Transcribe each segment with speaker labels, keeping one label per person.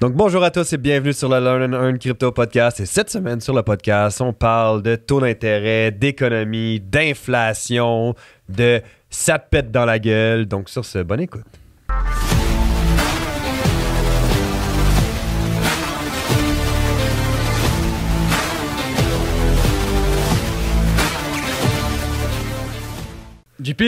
Speaker 1: Donc bonjour à tous et bienvenue sur le Learn and Earn Crypto Podcast. Et cette semaine sur le podcast, on parle de taux d'intérêt, d'économie, d'inflation, de ça te pète dans la gueule. Donc sur ce, bonne écoute.
Speaker 2: JP,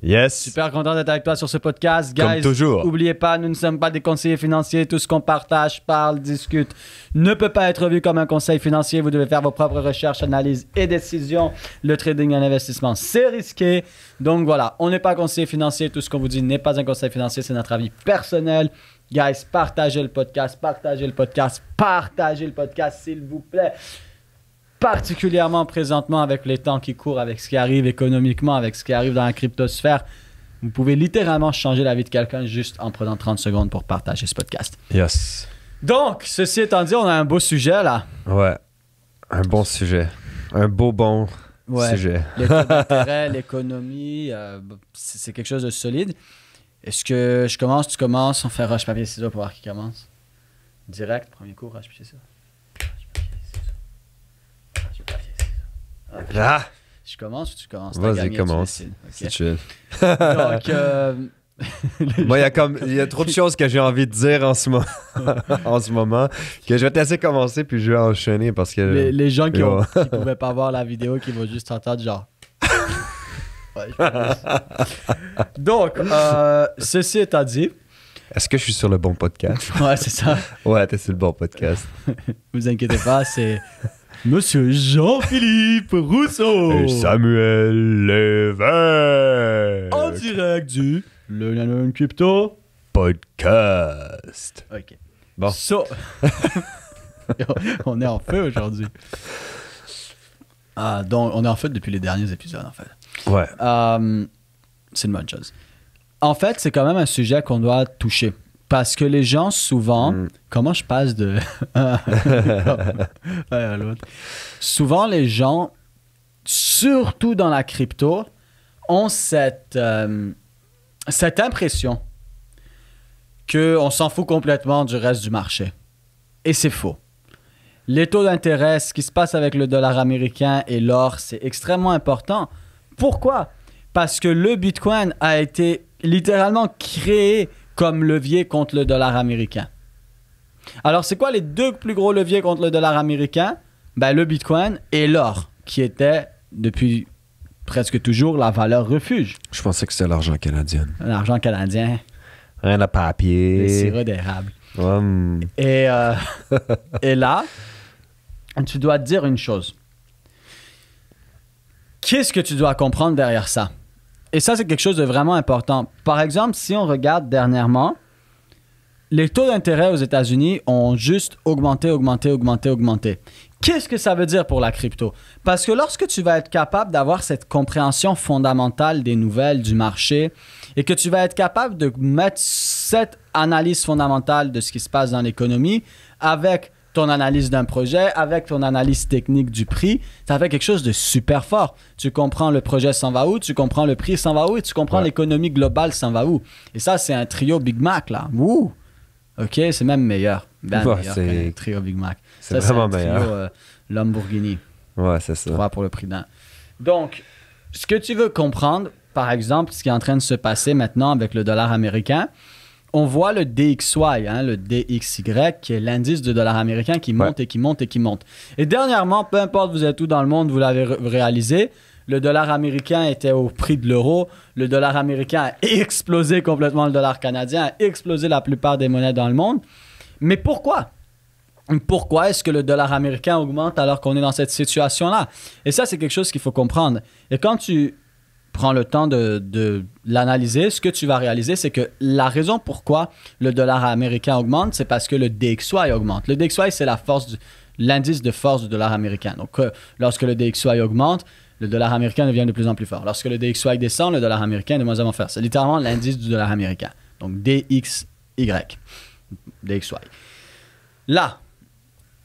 Speaker 1: Yes.
Speaker 2: super content d'être avec toi sur ce podcast. Guys,
Speaker 1: Comme toujours.
Speaker 2: N'oubliez pas, nous ne sommes pas des conseillers financiers. Tout ce qu'on partage, parle, discute ne peut pas être vu comme un conseil financier. Vous devez faire vos propres recherches, analyses et décisions. Le trading et l'investissement, c'est risqué. Donc voilà, on n'est pas conseiller financier. Tout ce qu'on vous dit n'est pas un conseil financier. C'est notre avis personnel. Guys, partagez le podcast, s'il vous plaît. Particulièrement présentement avec les temps qui courent, avec ce qui arrive économiquement, avec ce qui arrive dans la cryptosphère. Vous pouvez littéralement changer la vie de quelqu'un juste en prenant 30 secondes pour partager ce podcast.
Speaker 1: Yes.
Speaker 2: Donc, ceci étant dit, on a un beau sujet là.
Speaker 1: Ouais. Un bon sujet. Un bon sujet.
Speaker 2: Les taux d'intérêt, l'économie, c'est quelque chose de solide. Est-ce que je commence, tu commences, on fait roche, papier, ciseaux pour voir qui commence? Direct, premier coup, roche, papier, ciseaux. Okay.
Speaker 1: Ah!
Speaker 2: Je commence ou tu commences?
Speaker 1: Vas-y, commence.
Speaker 2: Okay.
Speaker 1: C'est chill.
Speaker 2: Donc,
Speaker 1: Moi, il y a trop de choses que j'ai envie de dire en ce moment que je vais te laisser commencer puis je vais enchaîner parce que...
Speaker 2: Les gens qui pouvaient pas voir la vidéo, qui vont juste entendre genre... Ouais, donc, ceci étant dit...
Speaker 1: Est-ce que je suis sur le bon podcast?
Speaker 2: Ouais, c'est ça.
Speaker 1: Ouais, t'es sur le bon podcast.
Speaker 2: Vous inquiétez pas, c'est... Monsieur Jean-Philippe Rousseau.
Speaker 1: Et Samuel Lévesque.
Speaker 2: En direct du Learn and Earn Crypto
Speaker 1: Podcast.
Speaker 2: OK.
Speaker 1: Bon.
Speaker 2: So... on est en feu aujourd'hui. Donc, on est en feu depuis les derniers épisodes, en fait.
Speaker 1: Ouais.
Speaker 2: C'est une bonne chose. En fait, c'est quand même un sujet qu'on doit toucher. Parce que les gens, souvent... Comment je passe de... à l'autre? Souvent, les gens, surtout dans la crypto, ont cette impression qu'on s'en fout complètement du reste du marché. Et c'est faux. Les taux d'intérêt, ce qui se passe avec le dollar américain et l'or, c'est extrêmement important. Pourquoi? Parce que le Bitcoin a été littéralement créé comme levier contre le dollar américain. Alors, c'est quoi les deux plus gros leviers contre le dollar américain? Ben, le Bitcoin et l'or, qui était, depuis presque toujours, la valeur refuge.
Speaker 1: Je pensais que c'était l'argent canadien.
Speaker 2: L'argent canadien.
Speaker 1: Rien de papier.
Speaker 2: Le sirop d'érable. Et là, tu dois te dire une chose. Qu'est-ce que tu dois comprendre derrière ça? Et ça, c'est quelque chose de vraiment important. Par exemple, si on regarde dernièrement, les taux d'intérêt aux États-Unis ont juste augmenté. Qu'est-ce que ça veut dire pour la crypto? Parce que lorsque tu vas être capable d'avoir cette compréhension fondamentale des nouvelles du marché et que tu vas être capable de mettre cette analyse fondamentale de ce qui se passe dans l'économie avec ton analyse d'un projet, avec ton analyse technique du prix, ça fait quelque chose de super fort. Tu comprends le projet s'en va où, tu comprends le prix s'en va où et tu comprends l'économie globale s'en va où. Et ça, c'est un trio Big Mac, là. Wouh! OK, c'est même meilleur. Meilleur qu'un trio Big Mac.
Speaker 1: C'est vraiment meilleur.
Speaker 2: Trio Lamborghini.
Speaker 1: Ouais, c'est ça.
Speaker 2: 3 pour le prix d'un. Donc, ce que tu veux comprendre, par exemple, ce qui est en train de se passer maintenant avec le dollar américain, on voit le DXY, le DXY, qui est l'indice du dollar américain qui monte et qui monte et qui monte. Et dernièrement, peu importe vous êtes où dans le monde, vous l'avez réalisé, le dollar américain était au prix de l'euro. Le dollar américain a explosé complètement le dollar canadien, a explosé la plupart des monnaies dans le monde. Mais pourquoi? Pourquoi est-ce que le dollar américain augmente alors qu'on est dans cette situation-là? Et ça, c'est quelque chose qu'il faut comprendre. Et quand tu prends le temps de l'analyser, ce que tu vas réaliser, c'est que la raison pourquoi le dollar américain augmente, c'est parce que le DXY augmente. Le DXY, c'est l'indice de force du dollar américain. Donc, lorsque le DXY augmente, le dollar américain devient de plus en plus fort. Lorsque le DXY descend, le dollar américain est de moins en moins fort. C'est littéralement l'indice du dollar américain. Donc, DXY. DXY. Là,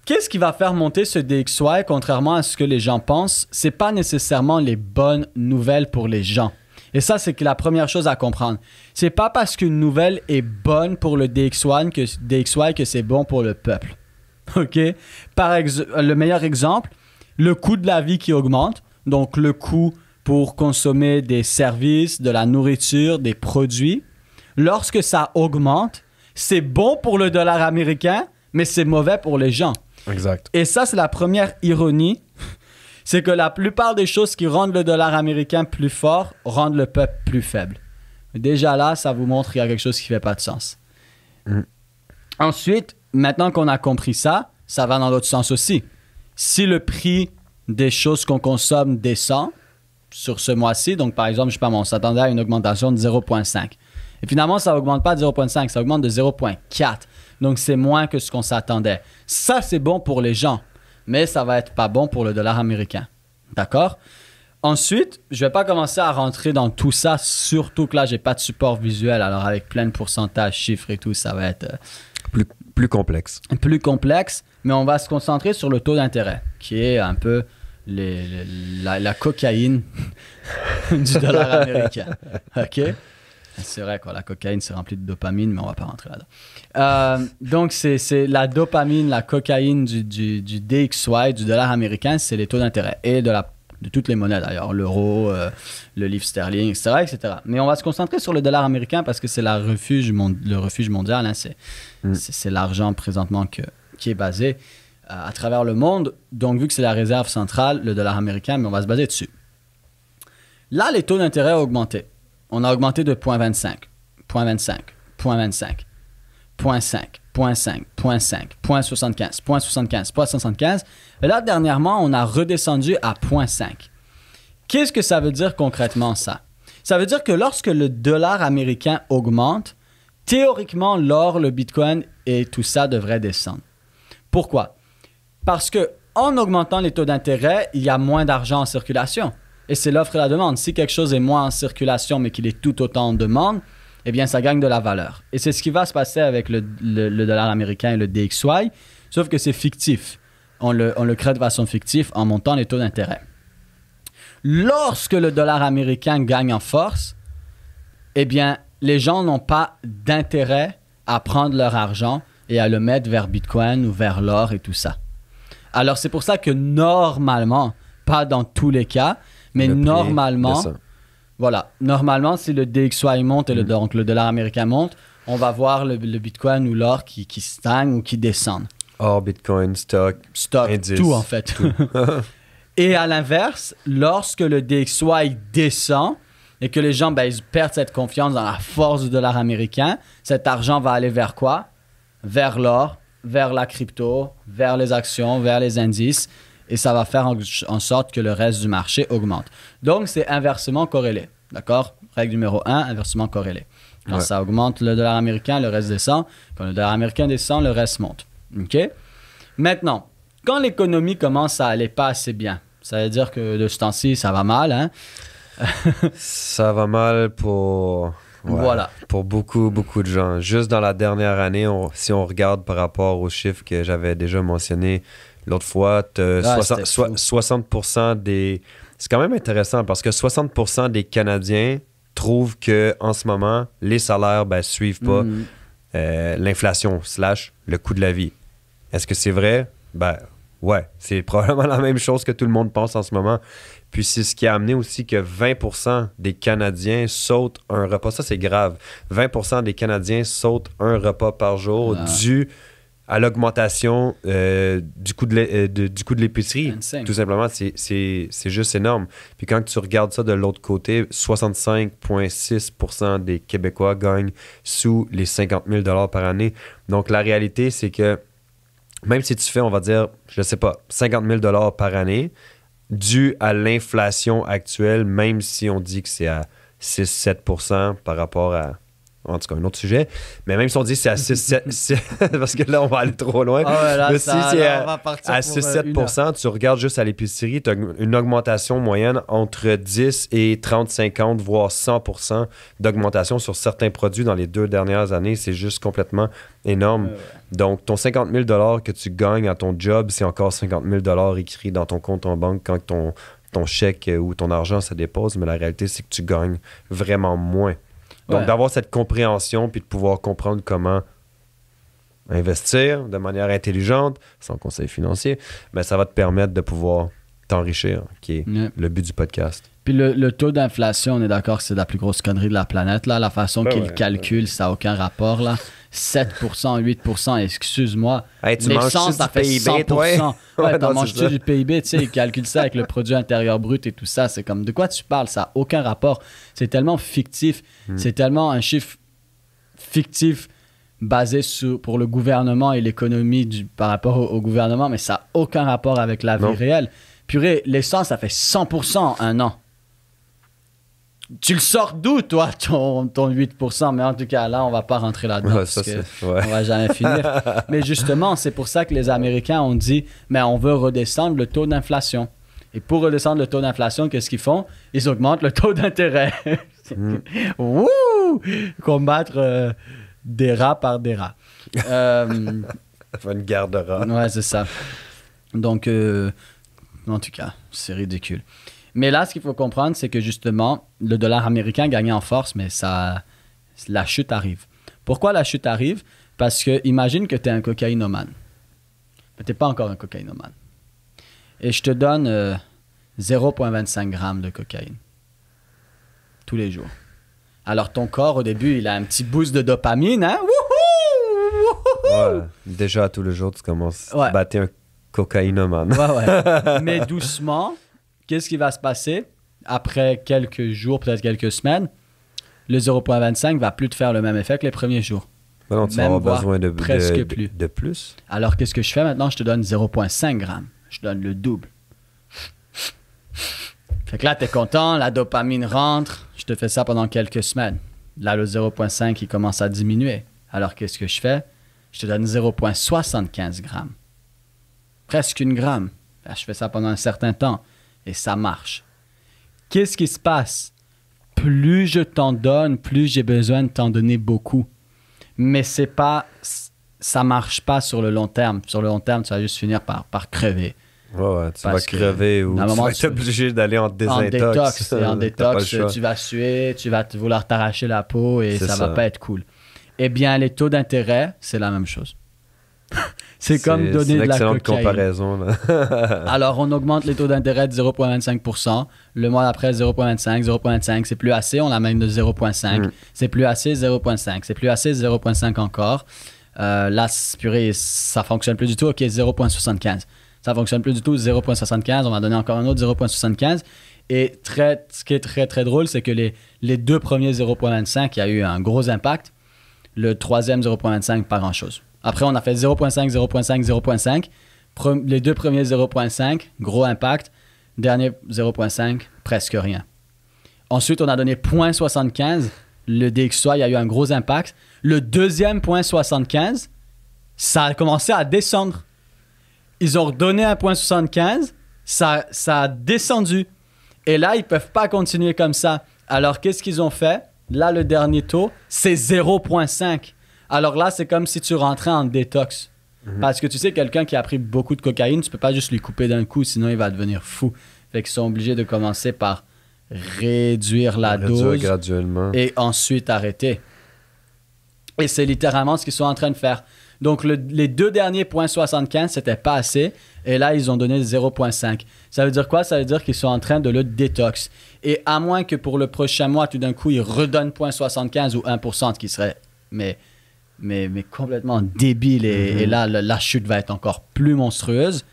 Speaker 2: qu'est-ce qui va faire monter ce DXY, contrairement à ce que les gens pensent? Ce n'est pas nécessairement les bonnes nouvelles pour les gens. Et ça, c'est que la première chose à comprendre. C'est pas parce qu'une nouvelle est bonne pour le DXY que c'est bon pour le peuple. OK? Le meilleur exemple, le coût de la vie qui augmente. Donc, le coût pour consommer des services, de la nourriture, des produits. Lorsque ça augmente, c'est bon pour le dollar américain, mais c'est mauvais pour les gens.
Speaker 1: Exact.
Speaker 2: Et ça, c'est la première ironie. C'est que la plupart des choses qui rendent le dollar américain plus fort rendent le peuple plus faible. Déjà là, ça vous montre qu'il y a quelque chose qui ne fait pas de sens. Ensuite, maintenant qu'on a compris ça, ça va dans l'autre sens aussi. Si le prix des choses qu'on consomme descend sur ce mois-ci, donc par exemple, je sais pas, on s'attendait à une augmentation de 0,5. Et finalement, ça n'augmente pas de 0,5, ça augmente de 0,4. Donc, c'est moins que ce qu'on s'attendait. Ça, c'est bon pour les gens, mais ça va être pas bon pour le dollar américain. D'accord? Ensuite, je vais pas commencer à rentrer dans tout ça, surtout que là, j'ai pas de support visuel. Alors, avec plein de pourcentages, chiffres et tout, ça va être
Speaker 1: plus complexe.
Speaker 2: Plus complexe, mais on va se concentrer sur le taux d'intérêt, qui est un peu la cocaïne du dollar américain. OK? C'est vrai, quoi, la cocaïne, c'est rempli de dopamine, mais on va pas rentrer là-dedans. Donc, c'est la dopamine, la cocaïne du DXY, du dollar américain, c'est les taux d'intérêt. Et de toutes les monnaies, d'ailleurs, l'euro, le livre sterling, etc., etc. Mais on va se concentrer sur le dollar américain parce que c'est le refuge mondial. Hein, c'est l'argent présentement qui est basé à travers le monde. Donc, vu que c'est la réserve centrale, le dollar américain, mais on va se baser dessus. Là, les taux d'intérêt ont augmenté. On a augmenté de 0,25, 0,25, 0,25, 0,5, 0,5, 0,5, 0,75, 0,75, 0,75. Et là, dernièrement, on a redescendu à 0,5. Qu'est-ce que ça veut dire concrètement, ça? Ça veut dire que lorsque le dollar américain augmente, théoriquement, l'or, le bitcoin et tout ça devrait descendre. Pourquoi? Parce que en augmentant les taux d'intérêt, il y a moins d'argent en circulation. Et c'est l'offre et la demande. Si quelque chose est moins en circulation, mais qu'il est tout autant en demande, eh bien, ça gagne de la valeur. Et c'est ce qui va se passer avec le dollar américain et le DXY, sauf que c'est fictif. On le crée de façon fictive en montant les taux d'intérêt. Lorsque le dollar américain gagne en force, eh bien, les gens n'ont pas d'intérêt à prendre leur argent et à le mettre vers Bitcoin ou vers l'or et tout ça. Alors, c'est pour ça que normalement, pas dans tous les cas, mais normalement, si le DXY monte et donc le dollar américain monte, on va voir le Bitcoin ou l'or qui stagne ou qui descendent.
Speaker 1: Or, Bitcoin, stock, indice.
Speaker 2: Tout en fait. Tout. Et à l'inverse, lorsque le DXY descend et que les gens ils perdent cette confiance dans la force du dollar américain, cet argent va aller vers quoi? Vers l'or, vers la crypto, vers les actions, vers les indices. Et ça va faire en sorte que le reste du marché augmente. Donc, c'est inversement corrélé. D'accord? Règle numéro 1, inversement corrélé. Quand ça augmente le dollar américain, le reste descend. Quand le dollar américain descend, le reste monte. OK? Maintenant, quand l'économie commence à aller pas assez bien, ça veut dire que de ce temps-ci, ça va mal, hein?
Speaker 1: Ça va mal pour beaucoup, beaucoup de gens. Juste dans la dernière année, si on regarde par rapport aux chiffres que j'avais déjà mentionnés, l'autre fois, 60% des... C'est quand même intéressant parce que 60% des Canadiens trouvent qu'en ce moment, les salaires suivent pas l'inflation / le coût de la vie. Est-ce que c'est vrai? Ouais, c'est probablement la même chose que tout le monde pense en ce moment. Puis c'est ce qui a amené aussi que 20% des Canadiens sautent un repas. Ça, c'est grave. 20% des Canadiens sautent un repas par jour dû à l'augmentation du coût de l'épicerie. Tout simplement, c'est juste énorme. Puis quand tu regardes ça de l'autre côté, 65,6% des Québécois gagnent sous les 50 000 $ par année. Donc la réalité, c'est que même si tu fais, on va dire, je sais pas, 50 000 $ par année, dû à l'inflation actuelle, même si on dit que c'est à 6-7% par rapport à... En tout cas, un autre sujet. Mais même si on dit que c'est à 6-7%, parce que là, on va aller trop loin. Mais si c'est à 6-7%, tu regardes juste à l'épicerie, tu as une augmentation moyenne entre 10 et 30, 50, voire 100% d'augmentation sur certains produits dans les 2 dernières années. C'est juste complètement énorme. Donc, ton 50 000 $ que tu gagnes à ton job, c'est encore 50 000 $ écrit dans ton compte en banque quand ton ton chèque ou ton argent se dépose, mais la réalité, c'est que tu gagnes vraiment moins. Donc,
Speaker 2: Ouais.
Speaker 1: d'avoir cette compréhension puis de pouvoir comprendre comment investir de manière intelligente, sans conseil financier, ben, ça va te permettre de pouvoir t'enrichir, qui est
Speaker 2: Ouais.
Speaker 1: le but du podcast.
Speaker 2: Puis le taux d'inflation, on est d'accord que c'est la plus grosse connerie de la planète. Là. La façon
Speaker 1: Ben
Speaker 2: qu'ils
Speaker 1: ouais,
Speaker 2: calculent, ça n'a aucun rapport. Là. 7%, 8%, excuse-moi.
Speaker 1: Hey, tu
Speaker 2: L'essence,
Speaker 1: manges-tu
Speaker 2: ça
Speaker 1: du
Speaker 2: fait
Speaker 1: PIB, toi?
Speaker 2: 100%. Ouais,
Speaker 1: Ouais,
Speaker 2: t'en
Speaker 1: non,
Speaker 2: manges-tu
Speaker 1: c'est ça.
Speaker 2: du PIB? Tu sais, ils calculent ça avec le produit intérieur brut et tout ça. C'est comme, de quoi tu parles? Ça n'a aucun rapport. C'est tellement fictif. C'est tellement un chiffre fictif basé pour le gouvernement et l'économie par rapport au gouvernement, mais ça n'a aucun rapport avec la vie
Speaker 1: Non.
Speaker 2: réelle. Purée, l'essence, ça fait 100% un an. Tu le sors d'où, toi, ton 8%? Mais en tout cas, là, on va pas rentrer là-dedans
Speaker 1: Ouais,
Speaker 2: parce
Speaker 1: ça,
Speaker 2: que
Speaker 1: c'est... Ouais.
Speaker 2: on va jamais finir. Mais justement, c'est pour ça que les Américains ont dit, mais on veut redescendre le taux d'inflation. Et pour redescendre le taux d'inflation, qu'est-ce qu'ils font? Ils augmentent le taux d'intérêt. Wouh! Combattre des rats par des rats.
Speaker 1: Une guerre de rats.
Speaker 2: Ouais, c'est ça. Donc, en tout cas, c'est ridicule. Mais là, ce qu'il faut comprendre, c'est que justement, le dollar américain gagnait en force, mais la chute arrive. Pourquoi la chute arrive? Parce que imagine que tu es un cocaïnomane. Mais tu n'es pas encore un cocaïnomane. Et je te donne 0,25 grammes de cocaïne. Tous les jours. Alors, ton corps, au début, il a un petit boost de dopamine, hein? Wouhou! Wouhou!
Speaker 1: Ouais. Déjà, tous les jours, tu commences
Speaker 2: Ouais.
Speaker 1: à battre un cocaïnomane.
Speaker 2: Ouais, ouais. Mais doucement, qu'est-ce qui va se passer? Après quelques jours, peut-être quelques semaines, le 0,25 va plus te faire le même effet que les premiers jours.
Speaker 1: Ben non, tu vas
Speaker 2: Même
Speaker 1: avoir
Speaker 2: voire
Speaker 1: besoin
Speaker 2: presque
Speaker 1: de
Speaker 2: plus.
Speaker 1: de plus.
Speaker 2: Alors, qu'est-ce que je fais maintenant? Je te donne 0,5 grammes. Je te donne le double. Fait que là, t'es content, la dopamine rentre. Je te fais ça pendant quelques semaines. Là, le 0,5, il commence à diminuer. Alors, qu'est-ce que je fais? Je te donne 0,75 grammes. Presque une gramme. Là, je fais ça pendant un certain temps. Et ça marche. Qu'est-ce qui se passe? Plus je t'en donne, plus j'ai besoin de t'en donner beaucoup. Mais c'est pas... ça marche pas sur le long terme. Sur le long terme, tu vas juste finir par crever.
Speaker 1: Ouais, tu vas
Speaker 2: Parce que,
Speaker 1: crever ou
Speaker 2: à un
Speaker 1: tu
Speaker 2: moment,
Speaker 1: vas être
Speaker 2: tu-
Speaker 1: obligé d'aller en
Speaker 2: En
Speaker 1: désintox.
Speaker 2: détox. Et en
Speaker 1: T'as pas
Speaker 2: détox,
Speaker 1: le choix.
Speaker 2: tu vas suer, tu vas vouloir t'arracher la peau et
Speaker 1: C'est
Speaker 2: ça
Speaker 1: ça.
Speaker 2: va pas être cool. Eh bien, les taux d'intérêt, c'est la même chose. C'est comme
Speaker 1: C'est
Speaker 2: donner
Speaker 1: une
Speaker 2: de la
Speaker 1: excellente
Speaker 2: cocaïne.
Speaker 1: comparaison. Là.
Speaker 2: Alors, on augmente les taux d'intérêt de 0,25%. Le mois d'après, 0,25, 0,5. C'est plus assez, on l'amène de 0,5. C'est plus assez, 0,5. C'est plus assez, 0,5 encore. Là, purée, ça fonctionne plus du tout. OK, 0,75. Ça fonctionne plus du tout, 0,75. On va donner encore un autre 0,75. Et ce qui est très, très drôle, c'est que les deux premiers 0,25, il y a eu un gros impact. Le troisième 0,25, pas grand-chose. Après, on a fait 0,5, 0,5, 0,5. Les deux premiers 0,5, gros impact. Dernier 0,5, presque rien. Ensuite, on a donné 0,75. Le DXY, il y a eu un gros impact. Le deuxième 0,75, ça a commencé à descendre. Ils ont redonné un 0,75, ça a descendu. Et là, ils ne peuvent pas continuer comme ça. Alors, qu'est-ce qu'ils ont fait? Là, le dernier taux, c'est 0,5. Alors là, c'est comme si tu rentrais en détox. Parce que tu sais, quelqu'un qui a pris beaucoup de cocaïne, tu peux pas juste lui couper d'un coup, sinon il va devenir fou. Fait qu'ils sont obligés de commencer par réduire la
Speaker 1: Réduire
Speaker 2: dose
Speaker 1: graduellement.
Speaker 2: et ensuite arrêter. Et c'est littéralement ce qu'ils sont en train de faire. Donc, les deux derniers 0,75, c'était pas assez. Et là, ils ont donné 0,5. Ça veut dire quoi? Ça veut dire qu'ils sont en train de le détox. Et à moins que pour le prochain mois, tout d'un coup, ils redonnent 0,75 ou 1%, ce qui serait mais complètement débile. Et là, la chute va être encore plus monstrueuse.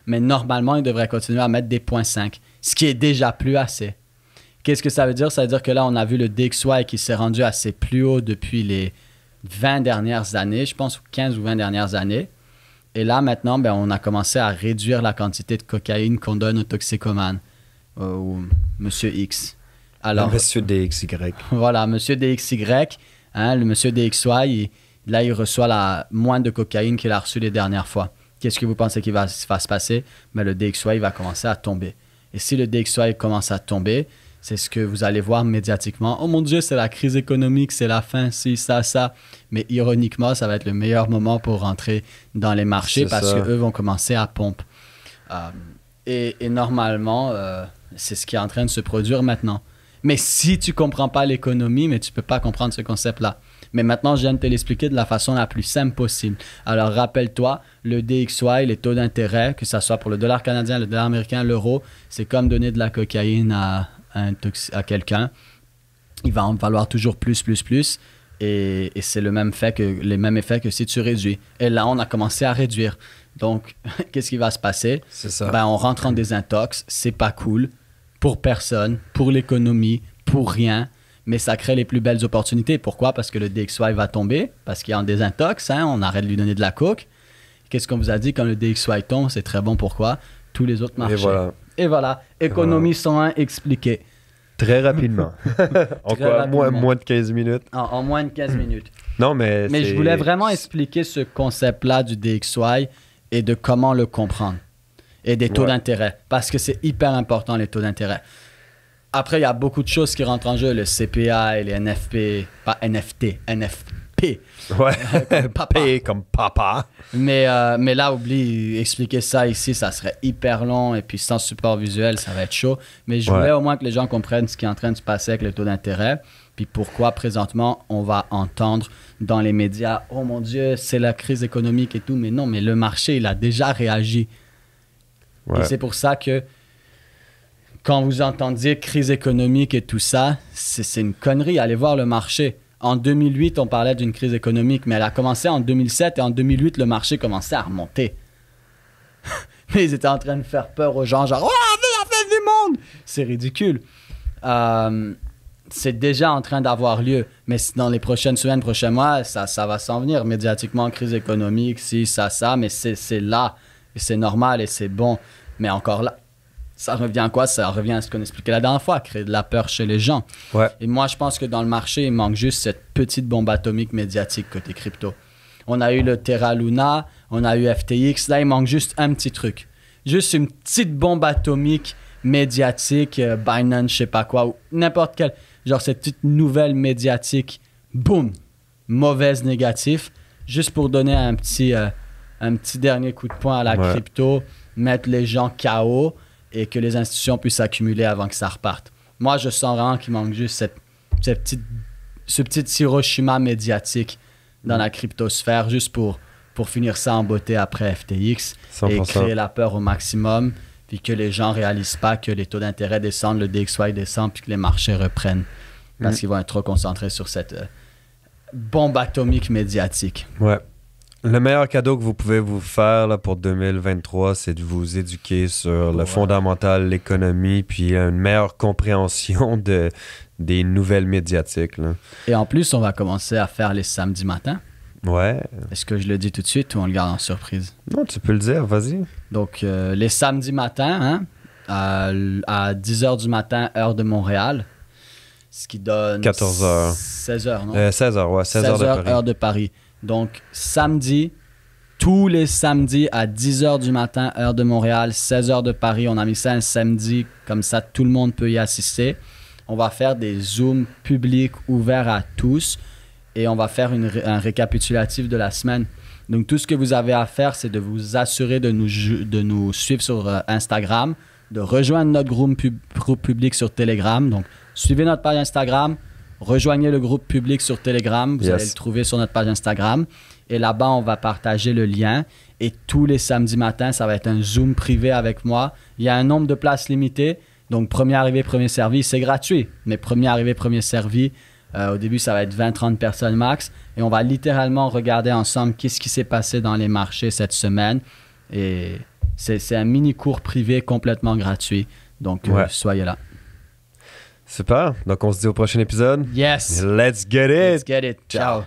Speaker 2: Mais normalement, ils devraient continuer à mettre des 0,5, ce qui est déjà plus assez. Qu'est-ce que ça veut dire? Ça veut dire que là, on a vu le DXY qui s'est rendu assez plus haut depuis les 20 dernières années, je pense 15 ou 20 dernières années. Et là, maintenant, ben, on a commencé à réduire la quantité de cocaïne qu'on donne aux toxicomanes, ou Monsieur X. Alors,
Speaker 1: Monsieur DXY.
Speaker 2: voilà, Monsieur DXY, hein, le Monsieur DXY, là, il reçoit moins de cocaïne qu'il a reçu les dernières fois. Qu'est-ce que vous pensez qu'il va se passer? Ben, le DXY va commencer à tomber. Et si le DXY commence à tomber, c'est ce que vous allez voir médiatiquement. Oh mon Dieu, c'est la crise économique, c'est la fin, si, ça. Mais ironiquement, ça va être le meilleur moment pour rentrer dans les marchés
Speaker 1: C'est
Speaker 2: parce
Speaker 1: ça.
Speaker 2: qu'eux vont commencer à pomper. Et normalement, c'est ce qui est en train de se produire maintenant. Mais si tu comprends pas l'économie, mais tu peux pas comprendre ce concept-là. Mais maintenant, je viens de te l'expliquer de la façon la plus simple possible. Alors, rappelle-toi, le DXY, les taux d'intérêt, que ce soit pour le dollar canadien, le dollar américain, l'euro, c'est comme donner de la cocaïne à quelqu'un. Il va en valoir toujours plus. Et c'est les mêmes effets que si tu réduis. Et là, on a commencé à réduire. Donc, qu'est-ce qui va se passer?
Speaker 1: C'est ça.
Speaker 2: Ben, on rentre en désintox. C'est pas cool pour personne, pour l'économie, pour rien. Mais ça crée les plus belles opportunités. Pourquoi? Parce que le DXY va tomber, parce qu'il est en désintox. On arrête de lui donner de la coke. Qu'est-ce qu'on vous a dit quand le DXY tombe? C'est très bon. Pourquoi? Tous les autres marchés. Et voilà. Économie 101 expliquée.
Speaker 1: Très rapidement. En quoi? Moins de 15 minutes?
Speaker 2: En moins de 15 minutes.
Speaker 1: Non, mais
Speaker 2: je voulais vraiment expliquer ce concept-là du DXY et de comment le comprendre. Et des taux d'intérêt. Parce que c'est hyper important, les taux d'intérêt. Après, il y a beaucoup de choses qui rentrent en jeu. Le CPI, les NFP, pas NFT, NFP.
Speaker 1: Ouais,
Speaker 2: papa.
Speaker 1: P comme papa.
Speaker 2: Mais là, oublie, expliquer ça ici, ça serait hyper long. Et puis sans support visuel, ça va être chaud. Mais je voulais au moins que les gens comprennent ce qui est en train de se passer avec les taux d'intérêt. Puis pourquoi, présentement, on va entendre dans les médias, oh mon Dieu, c'est la crise économique et tout. Mais non, mais le marché, il a déjà réagi. Et c'est pour ça que quand vous entendiez crise économique et tout ça, c'est une connerie. Allez voir le marché. En 2008, on parlait d'une crise économique, mais elle a commencé en 2007 et en 2008, le marché commençait à remonter. Mais ils étaient en train de faire peur aux gens, genre « Oh, la fête du monde! » C'est ridicule. C'est déjà en train d'avoir lieu, mais dans les prochaines semaines, prochains mois, ça va s'en venir. Médiatiquement, crise économique, ça, mais c'est là. Et c'est normal et c'est bon. Mais encore là, ça revient à quoi? Ça revient à ce qu'on expliquait la dernière fois, créer de la peur chez les gens.
Speaker 1: Ouais.
Speaker 2: Et moi, je pense que dans le marché, il manque juste cette petite bombe atomique médiatique côté crypto. On a eu le Terra Luna, on a eu FTX. Là, il manque juste un petit truc. Juste une petite bombe atomique médiatique, Binance, je sais pas quoi, ou n'importe quelle. Genre cette petite nouvelle médiatique, boum, mauvaise, négatif, juste pour donner un petit dernier coup de poing à la crypto, mettre les gens KO et que les institutions puissent s'accumuler avant que ça reparte. Moi, je sens vraiment qu'il manque juste ce petit Hiroshima médiatique dans la cryptosphère, juste pour finir ça en beauté après FTX 100%. Et créer la peur au maximum, puis que les gens ne réalisent pas que les taux d'intérêt descendent, le DXY descend, puis que les marchés reprennent. Parce qu'ils vont être trop concentrés sur cette bombe atomique médiatique.
Speaker 1: Ouais. Le meilleur cadeau que vous pouvez vous faire là, pour 2023, c'est de vous éduquer sur le fondamental, l'économie, puis une meilleure compréhension des nouvelles médiatiques. Là.
Speaker 2: Et en plus, on va commencer à faire les samedis matins.
Speaker 1: Ouais.
Speaker 2: Est-ce que je le dis tout de suite ou on le garde en surprise?
Speaker 1: Non, tu peux le dire, vas-y.
Speaker 2: Donc, les samedis matins, à 10h du matin, heure de Montréal, ce qui donne...
Speaker 1: 14h.
Speaker 2: 16h, non?
Speaker 1: 16h, ouais. 16h de Paris.
Speaker 2: Heure de Paris. Donc, samedi, tous les samedis à 10h du matin, heure de Montréal, 16h de Paris. On a mis ça un samedi, comme ça tout le monde peut y assister. On va faire des Zooms publics ouverts à tous et on va faire un récapitulatif de la semaine. Donc, tout ce que vous avez à faire, c'est de vous assurer de nous suivre sur Instagram, de rejoindre notre groupe public sur Telegram. Donc, suivez notre page Instagram, rejoignez le groupe public sur Telegram. Vous allez le trouver sur notre page Instagram. Et là-bas, on va partager le lien. Et tous les samedis matins, ça va être un Zoom privé avec moi. Il y a un nombre de places limitées. Donc, premier arrivé, premier servi, c'est gratuit. Mais premier arrivé, premier servi, au début, ça va être 20-30 personnes max. Et on va littéralement regarder ensemble qu'est-ce qui s'est passé dans les marchés cette semaine. Et c'est un mini-cours privé complètement gratuit. Donc, soyez là.
Speaker 1: Super. Donc, on se dit au prochain épisode.
Speaker 2: Yes.
Speaker 1: Let's get it.
Speaker 2: Let's get it. Ciao.